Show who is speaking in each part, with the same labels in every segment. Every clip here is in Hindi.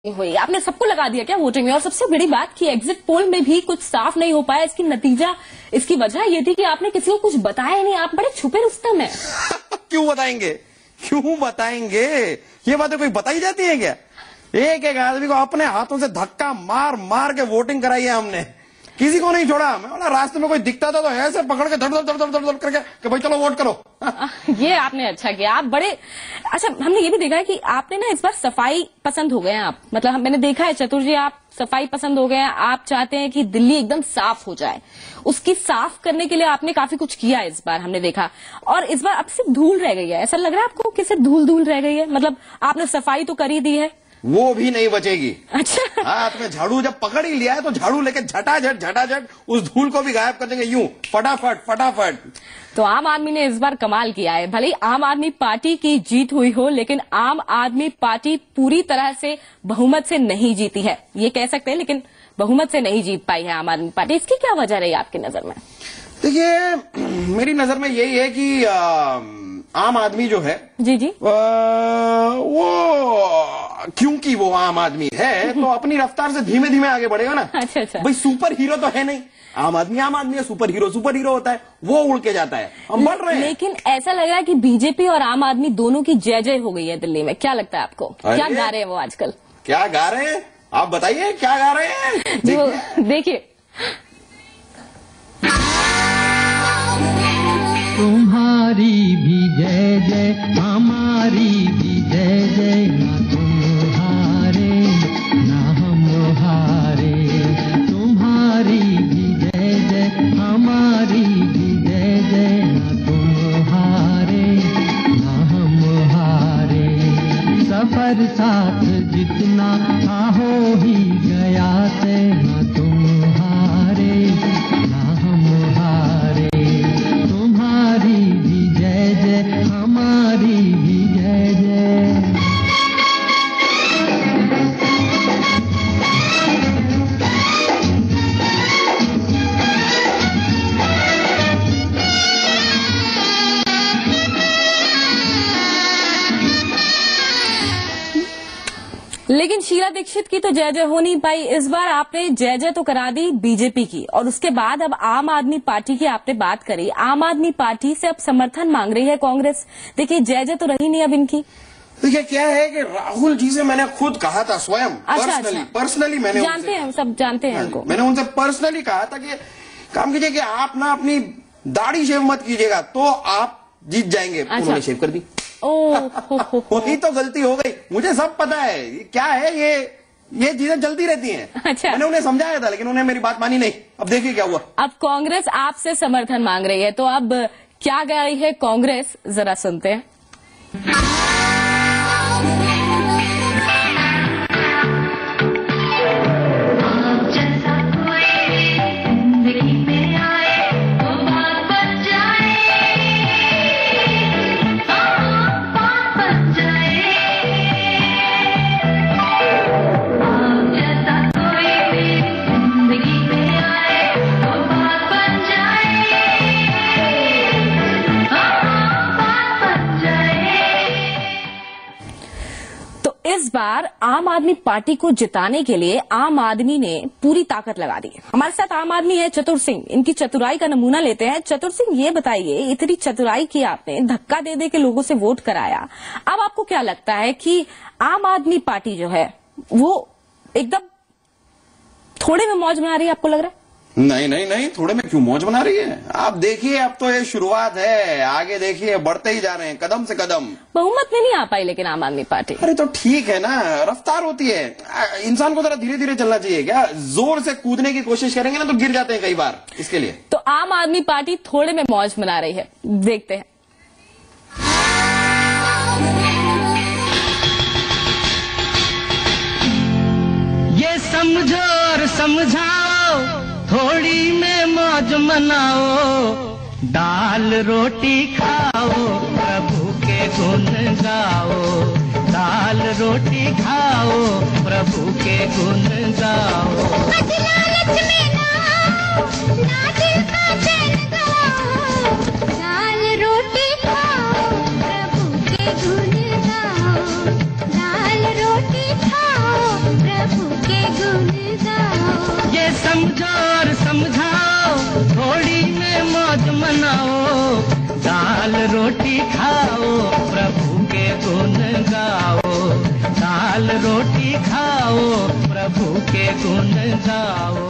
Speaker 1: हुई, आपने सबको लगा दिया क्या वोटिंग में? और सबसे बड़ी बात कि एग्जिट पोल में भी कुछ साफ नहीं हो पाया। इसकी नतीजा, इसकी वजह ये थी कि आपने किसी को कुछ बताया नहीं, आप बड़े छुपे रुस्तम हैं।
Speaker 2: क्यों बताएंगे, क्यों बताएंगे? ये बातें कोई बताई जाती है क्या? एक एक आदमी को अपने हाथों से धक्का मार मार के वोटिंग कराई है हमने, किसी को नहीं छोड़ा। मैं बोला रास्ते में कोई दिखता था तो ऐसे पकड़ के धड़ धड़ धड़ धड़ धड़ करके कि भाई चलो वोट करो।
Speaker 1: ये आपने अच्छा किया, आप बड़े अच्छा। हमने ये भी देखा है कि आपने ना इस बार सफाई पसंद हो गए हैं आप, मतलब मैंने देखा है चतुर जी, आप सफाई पसंद हो गए हैं। आप चाहते हैं कि दिल्ली एकदम साफ हो जाए, उसकी साफ करने के लिए आपने काफी कुछ किया इस बार, हमने देखा। और इस बार अब सिर्फ धूल रह गई है, ऐसा लग रहा है आपको कि सिर्फ धूल धूल रह गई है? मतलब आपने सफाई तो कर ही दी है,
Speaker 2: वो भी नहीं बचेगी।
Speaker 1: अच्छा,
Speaker 2: हाथ में झाड़ू जब पकड़ ही लिया है तो झाड़ू लेके झटाझट उस धूल को भी गायब कर देंगे, यूं फटाफट फटाफट।
Speaker 1: तो आम आदमी ने इस बार कमाल किया है। भले ही आम आदमी पार्टी की जीत हुई हो, लेकिन आम आदमी पार्टी पूरी तरह से बहुमत से नहीं जीती है, ये कह सकते हैं, लेकिन बहुमत से नहीं जीत पाई है आम आदमी पार्टी। इसकी क्या वजह रही आपकी नजर में?
Speaker 2: देखिए, मेरी नजर में यही है कि आम आदमी जो है
Speaker 1: जी
Speaker 2: वो क्योंकि वो आम आदमी है तो अपनी रफ्तार से धीमे धीमे आगे बढ़ेगा ना।
Speaker 1: अच्छा।
Speaker 2: भाई सुपर हीरो तो है नहीं, आम आदमी है, सुपर हीरो होता है, वो उड़ के जाता है, हम बढ़ रहे हैं।
Speaker 1: लेकिन ऐसा लग रहा है कि बीजेपी और आम आदमी दोनों की जय जय हो गई है दिल्ली में। क्या लगता है आपको, क्या गा रहे हैं वो आजकल?
Speaker 2: क्या गा रहे हैं आप बताइए, क्या गा रहे हैं?
Speaker 1: देखिए,
Speaker 3: तुम्हारी भी जय जय, हमारी भी जय जय, ना तुम हारे ना हम हारे। तुम्हारी भी जय जय, हमारी भी जय जय, ना तुम हारे ना हम हारे। सफर साथ जितना हो ही गया से, ना तुम हारे ना हम हारे। तुम्हारी भी जय जय, हमारी भी जय जय।
Speaker 1: लेकिन शीला दीक्षित की तो जय जय हो नहीं पाई। इस बार आपने जय जय तो करा दी बीजेपी की, और उसके बाद अब आम आदमी पार्टी की आपने बात करी। आम आदमी पार्टी से अब समर्थन मांग रही है कांग्रेस। देखिए, जय जय तो रही नहीं अब इनकी।
Speaker 2: देखिए, क्या है कि राहुल जी से मैंने खुद कहा था स्वयं, पर्सनली मैंने
Speaker 1: जानते हैं, सब जानते हैं उनको।
Speaker 2: मैंने उनसे पर्सनली कहा था कि काम कीजिए कि आप ना अपनी दाढ़ी शेव मत कीजिएगा तो आप जीत जाएंगे। उन्होंने शेव कर दी। वही तो गलती हो गई, मुझे सब पता है। क्या है ये चीजें चलती रहती हैं।
Speaker 1: अच्छा, मैंने
Speaker 2: उन्हें समझाया था लेकिन उन्हें मेरी बात मानी नहीं। अब देखिए क्या हुआ।
Speaker 1: अब कांग्रेस आपसे समर्थन मांग रही है, तो अब क्या कह रही है कांग्रेस, जरा सुनते हैं। इस बार आम आदमी पार्टी को जिताने के लिए आम आदमी ने पूरी ताकत लगा दी। हमारे साथ आम आदमी है चतुर सिंह, इनकी चतुराई का नमूना लेते हैं। चतुर सिंह, ये बताइए, इतनी चतुराई की आपने, धक्का दे दे के लोगों से वोट कराया, अब आपको क्या लगता है कि आम आदमी पार्टी जो है वो एकदम थोड़े में मौज बना रही है, आपको लग रहा है?
Speaker 2: नहीं, थोड़े में क्यों मौज बना रही है? आप देखिए, अब तो ये शुरुआत है, आगे देखिए, बढ़ते ही जा रहे हैं कदम से कदम।
Speaker 1: बहुमत में नहीं आ पाई लेकिन आम आदमी पार्टी।
Speaker 2: अरे तो ठीक है ना, रफ्तार होती है, इंसान को जरा धीरे धीरे चलना चाहिए। क्या जोर से कूदने की कोशिश करेंगे ना तो गिर जाते हैं कई बार, इसके लिए।
Speaker 1: तो आम आदमी पार्टी थोड़े में मौज बना रही है, देखते हैं।
Speaker 3: ये समझो और समझाओ, थोड़ी में मौज मनाओ, दाल रोटी खाओ, प्रभु के गुण गाओ। दाल रोटी खाओ, प्रभु के गुण गाओ। लालच में ना आओ, ना दिल का चैन गाओ। दाल रोटी खाओ, प्रभु के गुण गाओ। दाल रोटी खाओ, रोटी खाओ, प्रभु के गुण गाओ। दाल रोटी खाओ, प्रभु के गुण गाओ।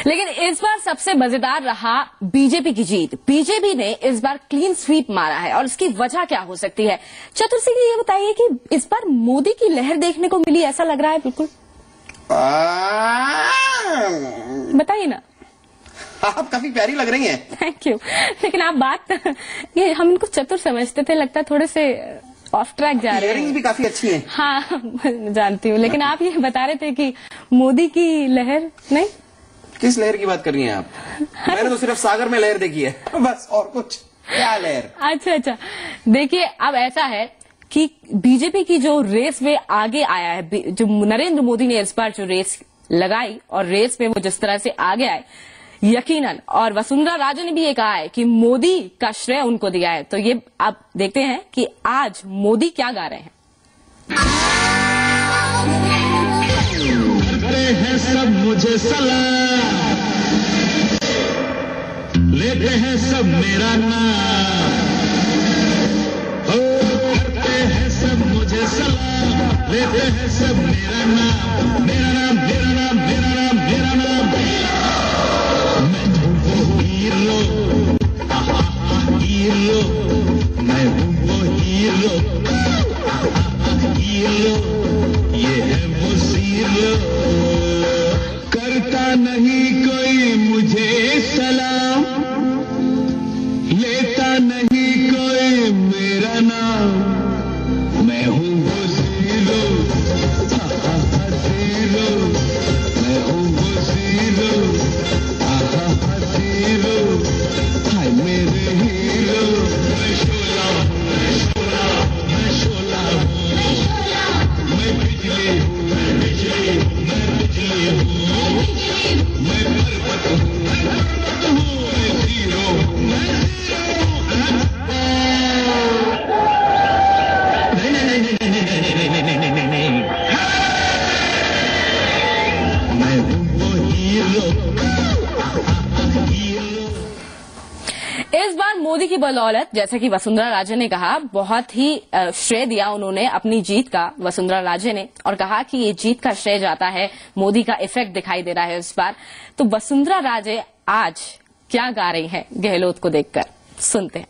Speaker 1: लेकिन इस बार सबसे मजेदार रहा बीजेपी की जीत। बीजेपी ने इस बार क्लीन स्वीप मारा है और इसकी वजह क्या हो सकती है? चतुर सिंह ये बताइए कि इस बार मोदी की लहर देखने को मिली, ऐसा लग रहा है? बिल्कुल बताइए ना।
Speaker 2: आप काफी प्यारी लग रही हैं।
Speaker 1: Thank you. लेकिन आप बात ये हम इनको चतुर समझते थे, लगता है थोड़े से ऑफ ट्रैक जा रहे हैं।
Speaker 2: भी काफी अच्छी हैं।
Speaker 1: हाँ जानती हूँ, लेकिन आप ये बता रहे थे कि मोदी की लहर नहीं।
Speaker 2: किस लहर की बात कर रही हैं आप? मैंने तो सिर्फ सागर में लहर देखी है बस, और कुछ क्या लहर।
Speaker 1: अच्छा, देखिए अब ऐसा है कि बीजेपी की जो रेस वे आगे आया है, जो नरेंद्र मोदी ने इस बार जो रेस लगाई और रेस में वो जिस तरह से आगे आए, यकीनन, और वसुंधरा राजे ने भी ये कहा है कि मोदी का श्रेय उनको दिया है। तो ये आप देखते हैं कि आज मोदी क्या गा रहे हैं।
Speaker 4: करते हैं सब मुझे सलाम, लेते हैं सब मेरा नाम। हो करते हैं सब मुझे सलाम, लेते हैं सब मेरा नाम। मेरा नाम, मेरा नाम, मेरा नाम, मेरा नाम। मैं हूँ वो हीरो, हीरो। मैं हूँ वो हीरो, हीरो। ये है वो हीरो। करता नहीं कोई मुझे सलाम, लेता नहीं कोई मेरा नाम। मैं हूँ वो हीरो, हीरो। मैं हूँ वो हीरो, हीरो। हाय मेरे हीरो। मैं शोला हूँ, मैं शोला, मैं शोला हूँ। मैं बिजली हूँ, मैं बिजली हूँ, मैं बिजली हूँ। मैं पर्वत हूँ, मैं पर्वत हूँ। मैं हीरो हूँ, मैं हीरो हूँ। नहीं नहीं नहीं नहीं नहीं नहीं नहीं नहीं नहीं नहीं। मैं हूँ वो हीरो, हीरो।
Speaker 1: इस बार मोदी की बदौलत, जैसा कि वसुंधरा राजे ने कहा, बहुत ही श्रेय दिया उन्होंने अपनी जीत का, वसुंधरा राजे ने, और कहा कि ये जीत का श्रेय जाता है, मोदी का इफेक्ट दिखाई दे रहा है इस बार। तो वसुंधरा राजे आज क्या गा रही हैं गहलोत को देखकर, सुनते हैं।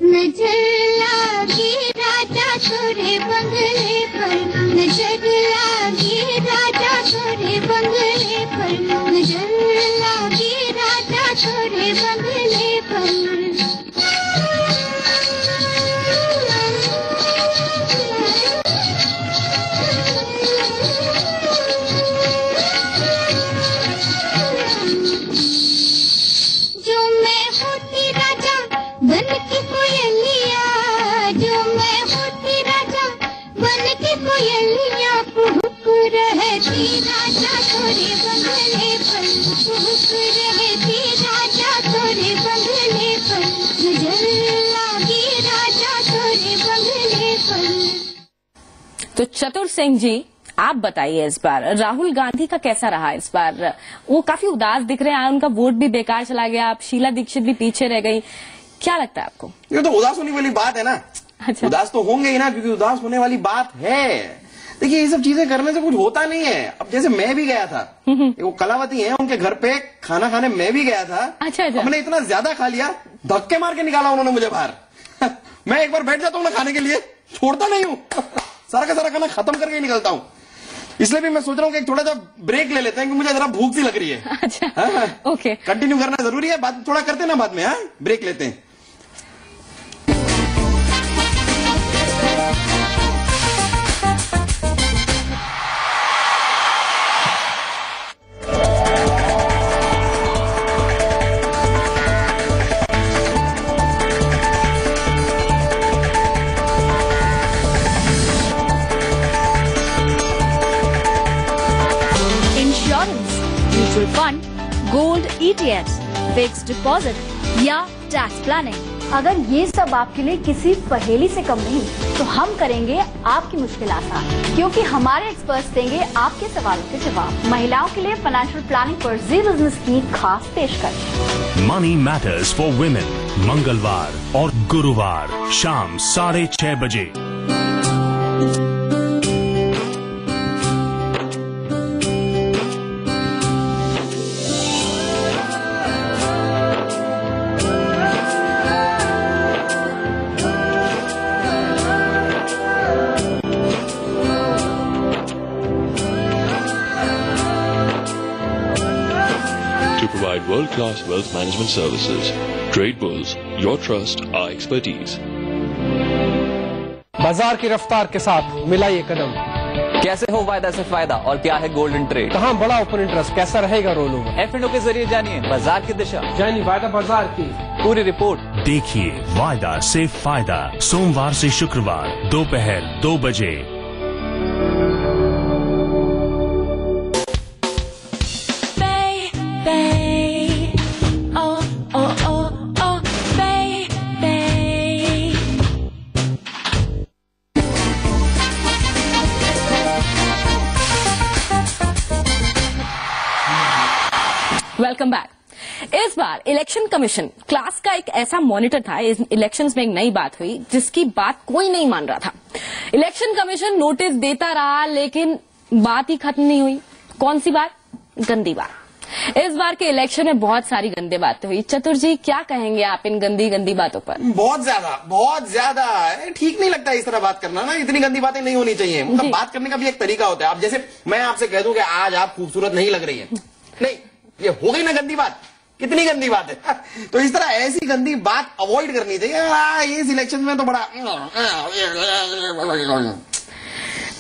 Speaker 5: नजर लागी राजा तोरे बंगले पर, नजर लागी राजा तोरे बंगले पर, नजर लागी राजा तोरे बंगले पर। जो मैं होती राजा बन के कोयलिया, जो मैं होती राजा बन के कोयलिया, कुहुक रहती राजा तोरे बंगले पर, कुहुक रहती राजा तोरे बंगले पर, नजर लागी राजा तोरे बंगले पर।
Speaker 1: तो चतुर सिंह जी, आप बताइए इस बार राहुल गांधी का कैसा रहा इस बार? वो काफी उदास दिख रहे हैं, उनका वोट भी बेकार चला गया, आप शीला दीक्षित भी पीछे रह गई, क्या लगता है आपको?
Speaker 2: ये तो उदास होने वाली बात है ना।
Speaker 1: अच्छा।
Speaker 2: उदास तो होंगे ही ना, क्योंकि उदास होने वाली बात है। देखिए, ये सब चीजें करने से कुछ होता नहीं है। अब जैसे मैं भी गया था, वो कलावती है, उनके घर पे खाना खाने मैं भी गया था।
Speaker 1: अच्छा।
Speaker 2: हमने इतना ज्यादा खा लिया, धक्के मार के निकाला उन्होंने मुझे बाहर। मैं एक बार बैठ जाता हूँ ना खाने के लिए, छोड़ता नहीं हूँ। सारा का सारा खाना खत्म करके ही निकलता हूँ। इसलिए भी मैं सोच रहा हूँ कि एक थोड़ा सा ब्रेक ले लेते हैं, क्योंकि मुझे जरा भूख सी लग रही है।
Speaker 1: अच्छा। ओके,
Speaker 2: कंटिन्यू करना जरूरी है, बात थोड़ा करते हैं ना बाद में। हाँ, ब्रेक लेते हैं।
Speaker 6: Mutual fund, gold ETFs, fixed deposit या टैक्स प्लानिंग, अगर ये सब आपके लिए किसी पहेली से कम नहीं तो हम करेंगे आपकी मुश्किल आसान, क्योंकि हमारे एक्सपर्ट्स देंगे आपके सवालों के जवाब। महिलाओं के लिए फाइनेंशियल प्लानिंग पर जी बिजनेस की खास पेशकश।
Speaker 7: मनी मैटर्स फॉर वुमेन, मंगलवार और गुरुवार शाम 6:30 बजे।
Speaker 8: World-class wealth management services. Trade Bulls, your trust, our expertise.
Speaker 9: बाजार की रफ्तार के साथ मिलाइए कदम।
Speaker 10: कैसे हो वायदा से फायदा और क्या है गोल्डन ट्रेड?
Speaker 9: कहाँ बड़ा ओपन इंटरेस्ट, कैसा रहेगा रोल ओवर?
Speaker 10: F&O के जरिए जानिए बाजार की दिशा,
Speaker 9: जानिए वायदा बाजार की
Speaker 10: पूरी रिपोर्ट।
Speaker 7: देखिए वायदा से फायदा सोमवार से शुक्रवार दोपहर 2 बजे।
Speaker 1: Welcome back. इस बार इलेक्शन कमीशन क्लास का एक ऐसा मॉनिटर था। इस इलेक्शंस में एक नई बात हुई जिसकी बात कोई नहीं मान रहा था। इलेक्शन कमीशन नोटिस देता रहा लेकिन बात ही खत्म नहीं हुई। कौन सी बात? गंदी बात। इस बार के इलेक्शन में बहुत सारी गंदी बातें हुई। चतुर जी क्या कहेंगे आप इन गंदी बातों पर?
Speaker 2: बहुत ज्यादा ठीक नहीं लगता इस तरह बात करना ना। इतनी गंदी बातें नहीं होनी चाहिए। मतलब बात करने का भी एक तरीका होता है। अब जैसे मैं आपसे कह दूं कि आज आप खूबसूरत नहीं लग रही है, नहीं, ये हो गई ना गंदी बात। कितनी गंदी बात है। तो इस तरह ऐसी गंदी बात अवॉइड करनी चाहिए। इस इलेक्शन में तो बड़ा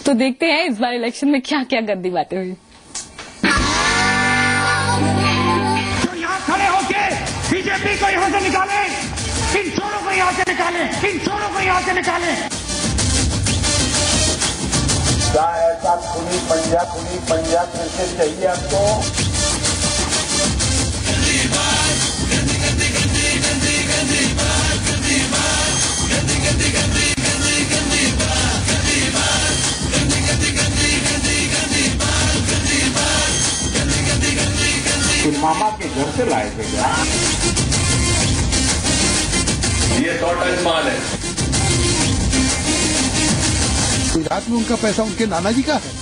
Speaker 1: तो देखते हैं इस बार इलेक्शन में क्या क्या गंदी बातें हुई।
Speaker 11: तो यहाँ खड़े होके बीजेपी को यहाँ से निकाले, इन चोरों को यहाँ से निकाले, इन चोरों को यहाँ से निकाले।
Speaker 12: क्या ऐसा खुली पंजा फिर से चाहिए आपको? मामा के घर से लाए थे क्या? ये 100 टन माल है।
Speaker 13: गुजरात में उनका पैसा उनके नाना जी का है।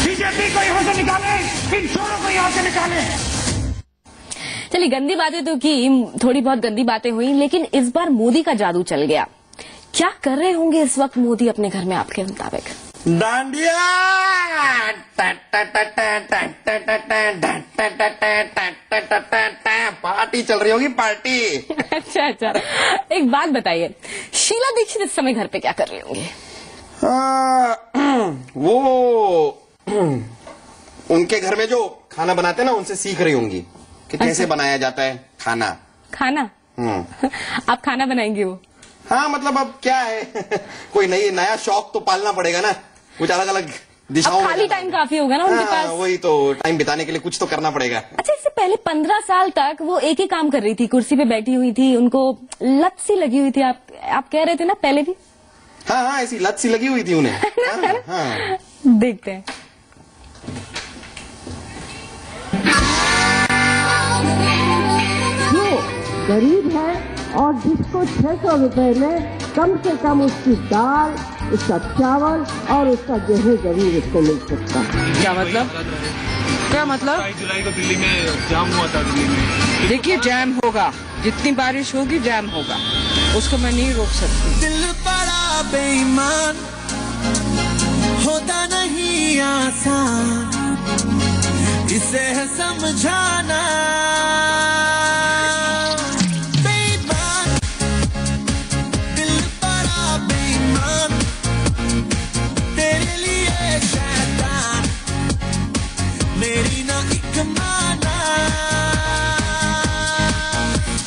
Speaker 11: बीजेपी को यहाँ से निकाले, इन चोरों को यहाँ से निकाले।
Speaker 1: चलिए गंदी बातें तो की, थोड़ी बहुत गंदी बातें हुई, लेकिन इस बार मोदी का जादू चल गया। क्या कर रहे होंगे इस वक्त मोदी अपने घर में आपके मुताबिक?
Speaker 2: डांडिया पार्टी चल रही होगी, पार्टी।
Speaker 1: अच्छा एक बात बताइए, शीला दीक्षित इस समय घर पे क्या कर रही होंगी?
Speaker 2: वो उनके घर में जो खाना बनाते हैं ना, उनसे सीख रही होंगी कि कैसे बनाया जाता है खाना।
Speaker 1: आप खाना बनाएंगे वो?
Speaker 2: हाँ, मतलब अब क्या है कोई नया शौक तो पालना पड़ेगा ना, कुछ अलग अलग दिशाओं में।
Speaker 1: खाली टाइम काफी होगा ना उनके पास।
Speaker 2: वही तो, टाइम बिताने के लिए कुछ तो करना पड़ेगा।
Speaker 1: अच्छा, इससे पहले 15 साल तक वो एक ही काम कर रही थी, कुर्सी पे बैठी हुई थी, उनको लत सी लगी हुई थी। आप कह रहे थे ना पहले भी?
Speaker 2: हाँ, ऐसी लत सी लगी हुई थी उन्हें। हाँ।
Speaker 1: देखते हैं।
Speaker 14: जो गरीब है और जिसको 600 रुपए में कम से कम उसकी दाल, उसका चावल और उसका गेहूं जरूर उसको मिल सकता है।
Speaker 15: क्या मतलब? 22
Speaker 16: जुलाई को दिल्ली में जाम हुआ था। दिल्ली में
Speaker 15: देखिए जाम होगा, जितनी बारिश होगी जाम होगा, उसको मैं नहीं रोक सकती।
Speaker 17: दिल बड़ा बेईमान होता नहीं आसान, इसे है समझाना। बेईमान, दिल बड़ा बेईमान, तेरे लिए शैतान, मेरी ना एक माना।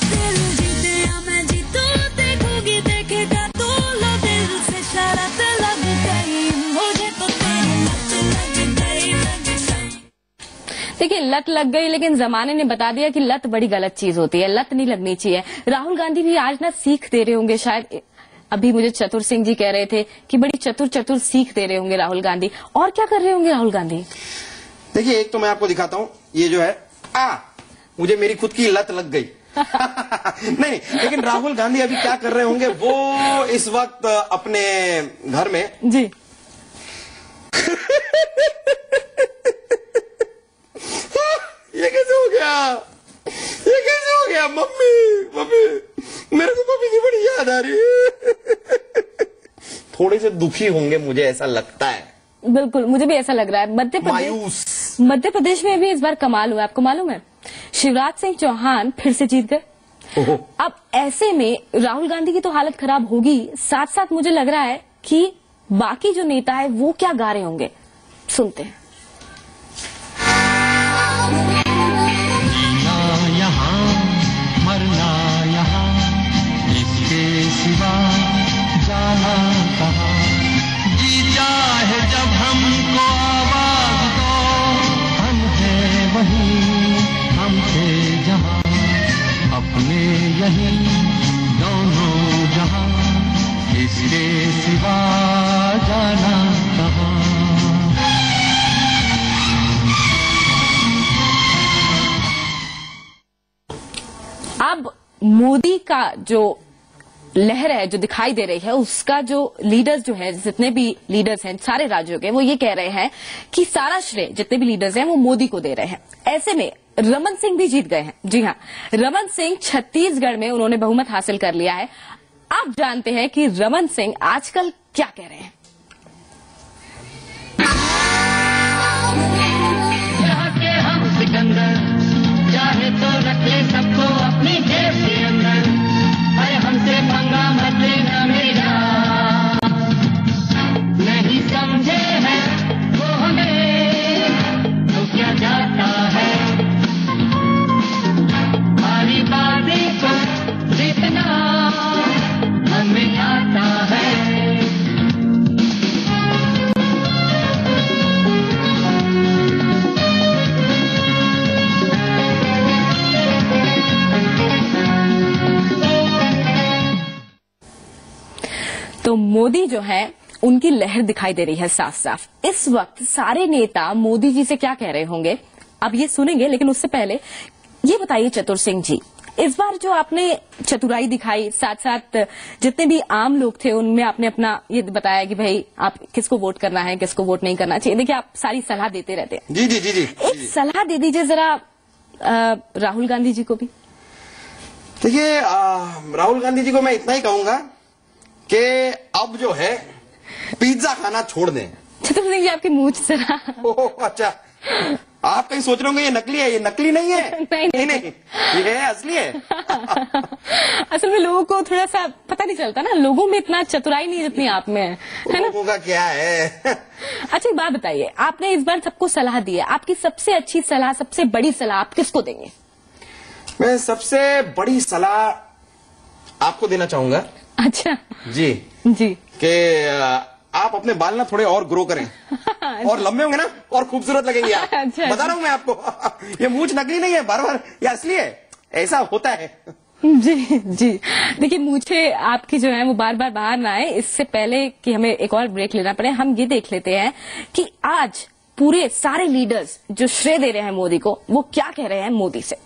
Speaker 5: दिल जीते या मैं जीतूं, देखोगी देखेगा तू, लो दिल से शरत लग गई, मुझे तो तेरी लत लग गई।
Speaker 1: देखिए लत लग गई, लेकिन जमाने ने बता दिया कि लत बड़ी गलत चीज होती है, लत नहीं लगनी चाहिए। राहुल गांधी भी आज ना सीख दे रहे होंगे शायद। अभी मुझे चतुर सिंह जी कह रहे थे कि बड़ी चतुर सीख दे रहे होंगे राहुल गांधी। और क्या कर रहे होंगे राहुल गांधी?
Speaker 2: देखिए, एक तो मैं आपको दिखाता हूँ, ये जो है मुझे मेरी खुद की लत लग गई। नहीं, लेकिन राहुल गांधी अभी क्या कर रहे होंगे, वो इस वक्त अपने घर में
Speaker 1: जी
Speaker 2: ये कैसे हो गया, ये कैसे हो गया? मम्मी मेरे को मम्मी की बड़ी याद आ रही है। थोड़े से दुखी होंगे, मुझे ऐसा लगता है।
Speaker 1: बिल्कुल, मुझे भी ऐसा लग रहा है। मध्य प्रदेश में भी इस बार कमाल हुआ, आपको मालूम है? शिवराज सिंह चौहान फिर से जीत गए। अब ऐसे में राहुल गांधी की तो हालत खराब होगी, साथ साथ मुझे लग रहा है कि बाकी जो नेता है वो क्या गा रहे होंगे, सुनते हैं।
Speaker 3: जीना यहाँ मरना यहाँ, इसके सिवा जाना कहाँ। जी चाहे जब हमको आवाज दो, हम हैं वहीं हमसे जहाँ, अपने यहीं दोनों जहाँ, इसके सिवा जाना कहाँ।
Speaker 1: अब मोदी का जो लहर है जो दिखाई दे रही है, उसका जो लीडर्स जो है, जितने भी लीडर्स हैं सारे राज्यों के, वो ये कह रहे हैं कि सारा श्रेय जितने भी लीडर्स हैं वो मोदी को दे रहे हैं। ऐसे में रमन सिंह भी जीत गए हैं। जी हाँ, रमन सिंह छत्तीसगढ़ में उन्होंने बहुमत हासिल कर लिया है। अब जानते हैं कि रमन सिंह आजकल क्या कह रहे हैं।
Speaker 3: यहाँ के हम सिकंदर, चाहे तो रख ले सबको अपनी जेब के अंदर, अरे हमसे पंगा मत लेना मेरा, नहीं समझे हैं वो हमें, तो क्या जाता है हमारी बातें को जितना हमें आता है।
Speaker 1: तो मोदी जो है उनकी लहर दिखाई दे रही है साफ साफ। इस वक्त सारे नेता मोदी जी से क्या कह रहे होंगे अब ये सुनेंगे, लेकिन उससे पहले ये बताइए चतुर सिंह जी, इस बार जो आपने चतुराई दिखाई, साथ साथ जितने भी आम लोग थे उनमें आपने अपना ये बताया कि भाई आप किसको वोट करना है, किसको वोट नहीं करना चाहिए। देखिए, आप सारी सलाह देते रहते हैं।
Speaker 2: जी जी जी जी
Speaker 1: एक सलाह दे दीजिए जरा राहुल गांधी जी को भी।
Speaker 2: देखिए, राहुल गांधी जी को मैं इतना ही कहूंगा कि अब जो है पिज्जा खाना छोड़ दें।
Speaker 1: चतुर सिंह जी, आपकी मूंछ जरा।
Speaker 2: ओह अच्छा, आप कहीं सोच रहे होंगे ये नकली है। ये नकली नहीं है। नहीं, ये असली है।
Speaker 1: असल में लोगों को थोड़ा सा पता नहीं चलता ना, लोगों में इतना चतुराई नहीं जितनी आप में है ना।
Speaker 2: लोगों का क्या है।
Speaker 1: अच्छा, एक बात बताइए, आपने इस बार सबको सलाह दी है, आपकी सबसे अच्छी सलाह, सबसे बड़ी सलाह आप किसको देंगे?
Speaker 2: मैं सबसे बड़ी सलाह आपको देना चाहूंगा।
Speaker 1: अच्छा
Speaker 2: जी कि आप अपने बाल ना थोड़े और ग्रो करें, और लंबे होंगे ना और खूबसूरत लगेंगे आप।
Speaker 1: अच्छा,
Speaker 2: बता रहा हूं मैं आपको, ये मूंछ नकली नहीं है, बार ये असली है, ऐसा होता है।
Speaker 1: जी जी, देखिए मूंछे आपकी जो है वो बार बार बाहर ना आए, इससे पहले कि हमें एक और ब्रेक लेना पड़े, हम ये देख लेते हैं कि आज पूरे सारे लीडर्स जो श्रेय दे रहे हैं मोदी को, वो क्या कह रहे हैं मोदी से।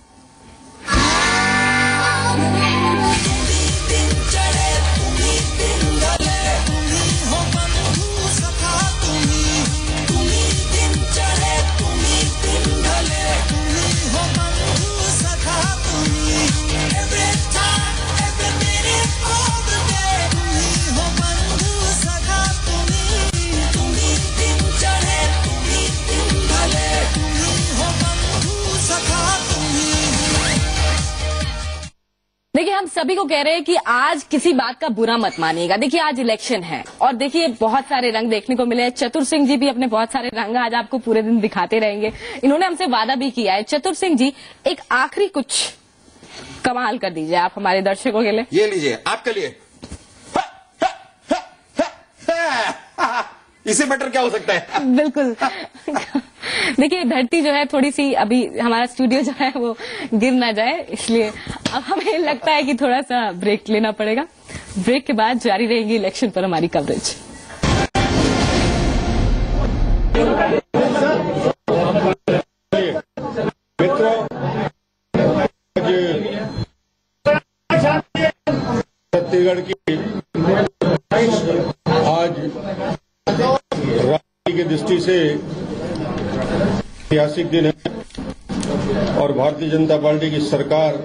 Speaker 1: देखिए, हम सभी को कह रहे हैं कि आज किसी बात का बुरा मत मानिएगा। देखिए, आज इलेक्शन है और देखिए बहुत सारे रंग देखने को मिले। चतुर सिंह जी भी अपने बहुत सारे रंग आज आपको पूरे दिन दिखाते रहेंगे। इन्होंने हमसे वादा भी किया है। चतुर सिंह जी, एक आखिरी कुछ कमाल कर दीजिए आप हमारे दर्शकों के लिए।
Speaker 2: ये लीजिए, आपके लिए। इससे बेटर क्या हो सकता है।
Speaker 1: बिल्कुल। देखिए धरती जो है थोड़ी सी अभी हमारा स्टूडियो जो है वो गिर ना जाए, इसलिए अब हमें लगता है कि थोड़ा सा ब्रेक लेना पड़ेगा। ब्रेक के बाद जारी रहेगी इलेक्शन पर हमारी कवरेज।
Speaker 18: छत्तीसगढ़ की आज राजनीति की दृष्टि से ऐतिहासिक दिन है और भारतीय जनता पार्टी की सरकार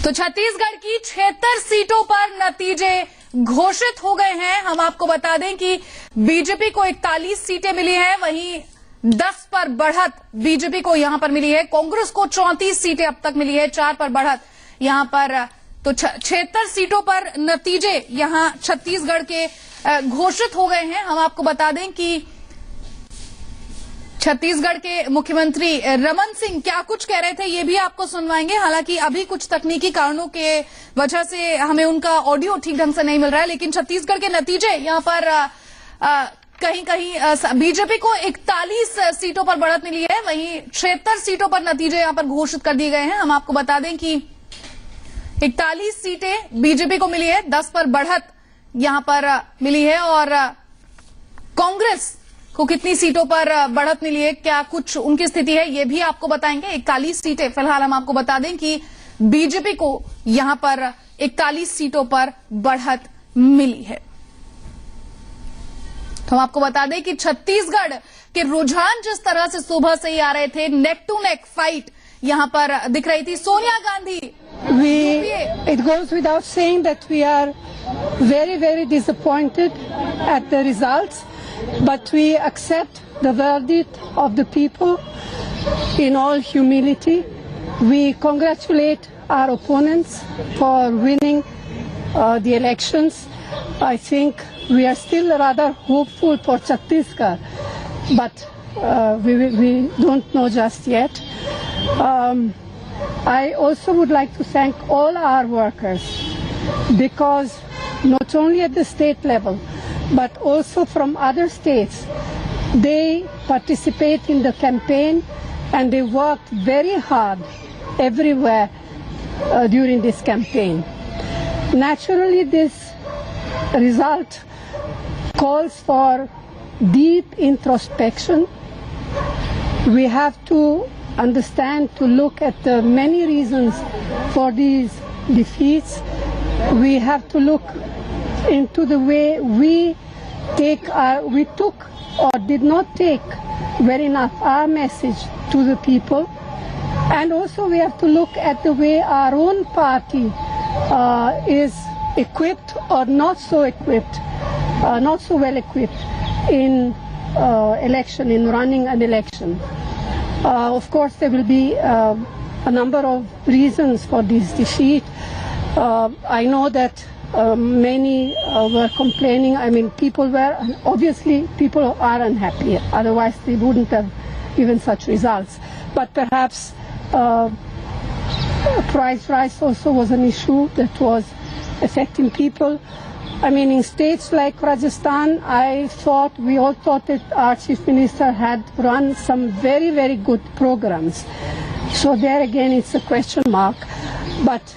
Speaker 19: तो छत्तीसगढ़ की 76 सीटों पर नतीजे घोषित हो गए हैं। हम आपको बता दें कि बीजेपी को 41 सीटें मिली हैं, वहीं 10 पर बढ़त बीजेपी को यहां पर मिली है। कांग्रेस को 34 सीटें अब तक मिली है, 4 पर बढ़त यहां पर। तो 76 सीटों पर नतीजे यहां छत्तीसगढ़ के घोषित हो गए हैं। हम आपको बता दें कि छत्तीसगढ़ के मुख्यमंत्री रमन सिंह क्या कुछ कह रहे थे ये भी आपको सुनवाएंगे। हालांकि अभी कुछ तकनीकी कारणों के वजह से हमें उनका ऑडियो ठीक ढंग से नहीं मिल रहा है, लेकिन छत्तीसगढ़ के नतीजे यहां पर कहीं कहीं बीजेपी को 41 सीटों पर बढ़त मिली है, वहीं 76 सीटों पर नतीजे यहां पर घोषित कर दिए गए हैं। हम आपको बता दें कि 41 सीटें बीजेपी को मिली है, 10 पर बढ़त यहां पर मिली है। और कांग्रेस को कितनी सीटों पर बढ़त मिली है, क्या कुछ उनकी स्थिति है, ये भी आपको बताएंगे। 41 सीटें फिलहाल हम आपको बता दें कि बीजेपी को यहां पर 41 सीटों पर बढ़त मिली है। तो हम आपको बता दें कि छत्तीसगढ़ के रुझान जिस तरह से सुबह से ही आ रहे थे, नेक टू नेक फाइट यहां पर दिख रही थी। Sonia Gandhi
Speaker 20: It goes without saying that we are very, very disappointed at the results, but we accept the verdict of the people in all humility. We congratulate our opponents for winning the elections. I think we are still rather hopeful for Chhattisgarh, but we don't know just yet. I also would like to thank all our workers, because not only at the state level but also from other states, they participate in the campaign and they worked very hard everywhere during this campaign. Naturally, this result calls for deep introspection. We have to understand, to look at the many reasons for these defeats. We have to look into the way we took or did not take well enough our message to the people, and also we have to look at the way our own party is equipped or not so equipped, not so well equipped in running an election. Of course, there will be a number of reasons for this defeat. I know that many were complaining. I mean, people are unhappy. Otherwise, they wouldn't have given such results. But perhaps price rise also was an issue that was affecting people. I mean, in states like Rajasthan, we all thought that our Chief Minister had run some very, very good programs. So there again, it's a question mark. But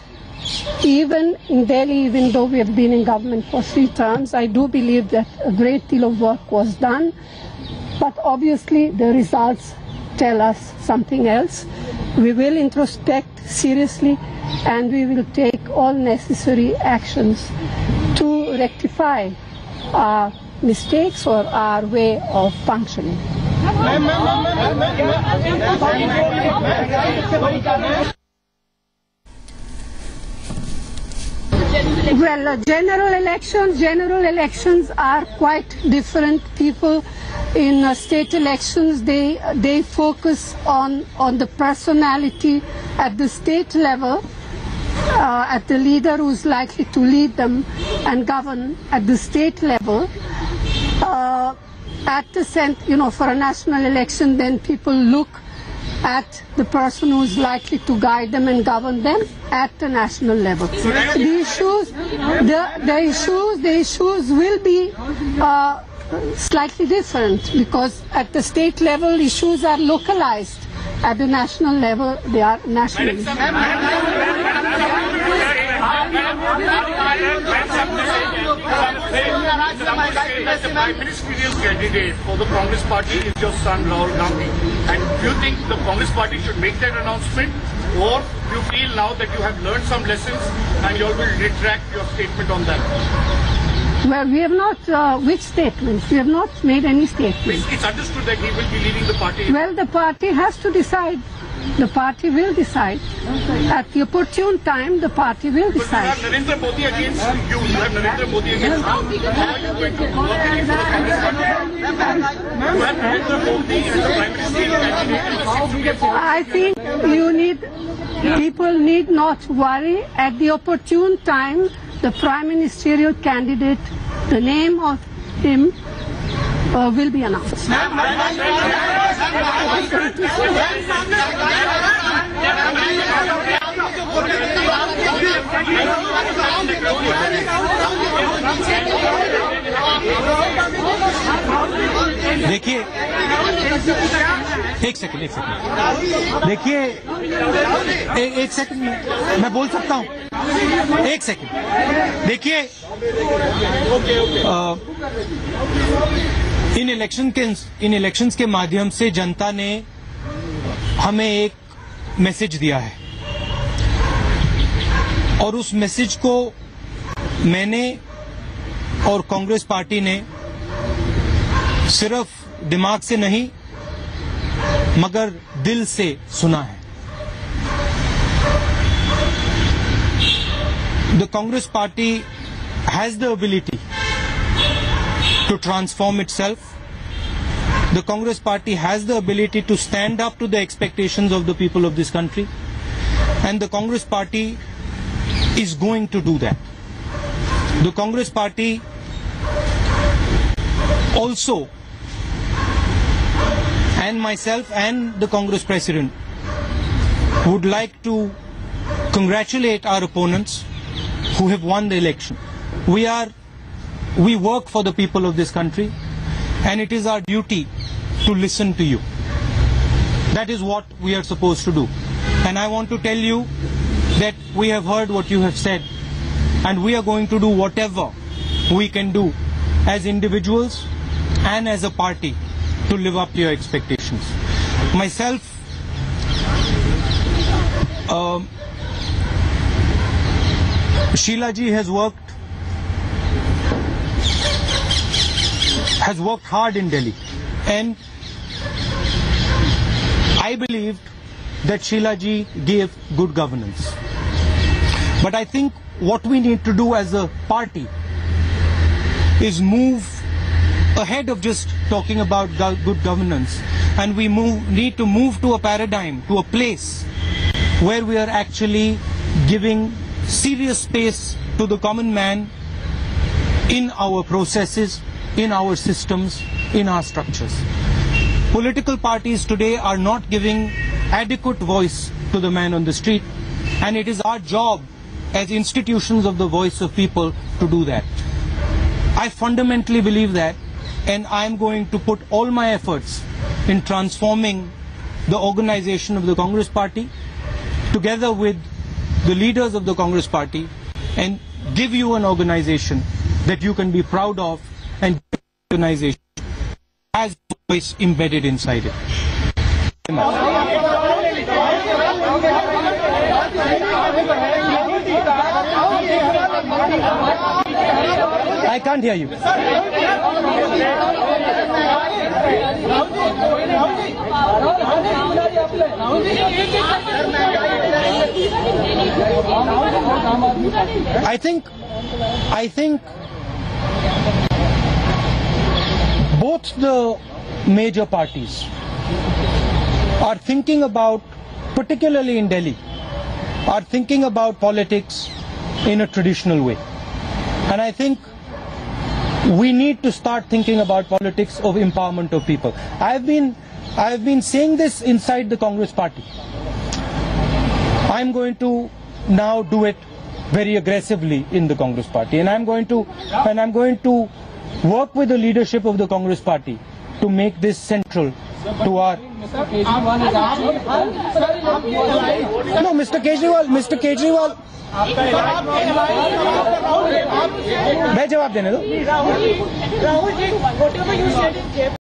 Speaker 20: even in Delhi, even though we have been in government for 3 terms, I do believe that a great deal of work was done. But obviously, the results tell us something else. We will introspect seriously, and we will take all necessary actions to rectify our mistakes or our way of functioning. Well, general elections are quite different. People in state elections, they focus on the personality at the state level, at the leader who's likely to lead them and govern at the state level. At the for a national election, then people look at the person who is likely to guide them and govern them at the national level. The issues will be slightly different because at the state level issues are localized. At the national level they are national.
Speaker 16: The prime ministerial candidate for the Congress party is your son Rahul Gandhi. And do you think the Congress party should make that announcement, or do you feel now that you have learned some lessons and you all will retract your statement on that?
Speaker 20: Well, we have not, which statements? We have not made any statements.
Speaker 16: It's understood that he will be leaving the party.
Speaker 20: Well, the party has to decide. The party will decide. At the opportune time, the party will decide.
Speaker 16: But you have Narendra Modi against you. You have Narendra Modi against you. How are you going to work with the Congress party? You have Narendra Modi as the prime ministerial candidate.
Speaker 20: I think people need not worry. At the opportune time, the prime ministerial candidate, the name of him will be announced.
Speaker 21: देखिए एक सेकंड देखिए एक सेकंड मैं बोल सकता हूं एक सेकंड देखिए इन इलेक्शंस के माध्यम से जनता ने हमें एक मैसेज दिया है और उस मैसेज को मैंने और कांग्रेस पार्टी ने सिर्फ दिमाग से नहीं मगर दिल से सुना है। The Congress party has the ability to transform itself. The Congress party has the ability to stand up to the expectations of the people of this country, and the Congress party is going to do that. The Congress party also, and myself and the Congress president would like to congratulate our opponents who have won the election. We work for the people of this country, and it is our duty to listen to you. That is what we are supposed to do. And I want to tell you that we have heard what you have said, and we are going to do whatever we can do as individuals and as a party to live up to your expectations. Myself, Sheila ji has worked hard in Delhi, and I believed that Sheila ji gave good governance. But I think what we need to do as a party is move ahead of just talking about good governance, and we need to move to a paradigm, to a place where we are actually giving serious space to the common man in our processes, in our systems, in our structures. Political parties today are not giving adequate voice to the man on the street, and it is our job as institutions of the voice of people to do that. I fundamentally believe that, and I am going to put all my efforts in transforming the organization of the Congress party together with the leaders of the Congress party, and give you an organization that you can be proud of, and organization has voice embedded inside it. I can't hear you. I think both the major parties are thinking about, particularly in Delhi, are thinking about politics in a traditional way. And I think we need to start thinking about politics of empowerment of people. I've been I have been saying this inside the Congress party. I am going to now do it very aggressively in the Congress party, and I'm going to work with the leadership of the Congress party to make this central to our. No, Mr. Kejriwal. मैं जवाब देने दो.